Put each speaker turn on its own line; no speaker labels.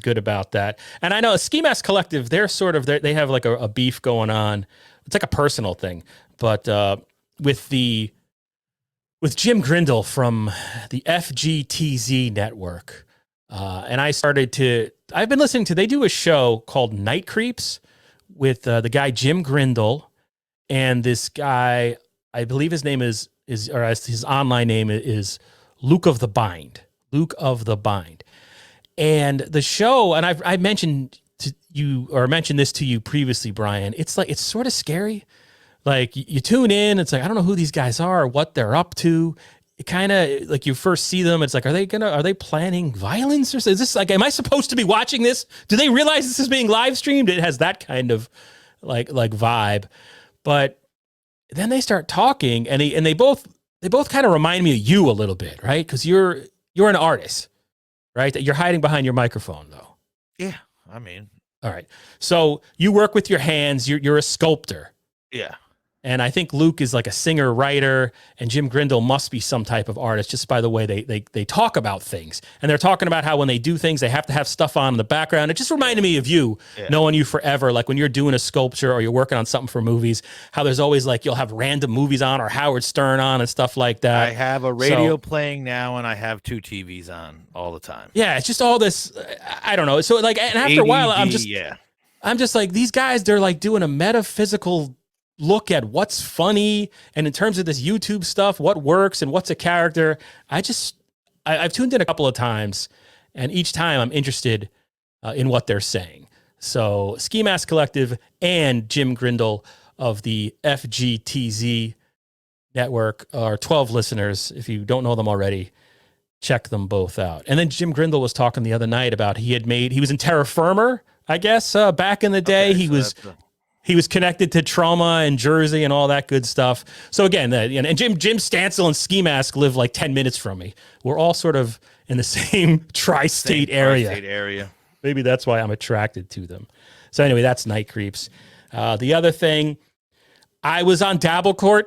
good about that. And I know Ski Mask Collective, they have like a beef going on. It's like a personal thing, but with Jim Grindle from the FGTZ network. And I've been listening they do a show called Night Creeps with the guy Jim Grindle and this guy, I believe his name his online name is Luke of the Bind. And the show, and I mentioned this to you previously, Brian, it's sort of scary. Like you tune in, it's like, I don't know who these guys are or what they're up to. It kind of like you first see them. It's like, are they planning violence, or is this like, am I supposed to be watching this? Do they realize this is being live streamed? It has that kind of like vibe, but then they start talking and they both kind of remind me of you a little bit, right? Cause you're an artist, right? You're hiding behind your microphone though.
Yeah. I mean,
all right. So you work with your hands. You're a sculptor.
Yeah.
And I think Luke is like a singer, writer, and Jim Grindle must be some type of artist just by the way they talk about things. And they're talking about how when they do things, they have to have stuff on in the background. It just reminded me of you, knowing you forever. Like when you're doing a sculpture or you're working on something for movies, how there's always like, you'll have random movies on or Howard Stern on and stuff like that.
I have a radio playing now and I have 2 TVs on all the time.
Yeah, it's just all this, I don't know. So like, and after ADD, a while, I'm just like, these guys, they're like doing a metaphysical look at what's funny, and in terms of this YouTube stuff, what works and what's a character. I've tuned in a couple of times, and each time I'm interested in what they're saying. So Ski Mask Collective and Jim Grindle of the FGTZ network are 12 listeners. If you don't know them already, check them both out. And then Jim Grindle was talking the other night about he was in Terra Firma, I guess, back in the day. Okay, he was connected to Trauma and Jersey and all that good stuff. So again, and Jim Stansel and Ski Mask live like 10 minutes from me. We're all sort of in the same tri-state area. Maybe that's why I'm attracted to them. So anyway, that's Night Creeps. The other thing, I was on Dabblecourt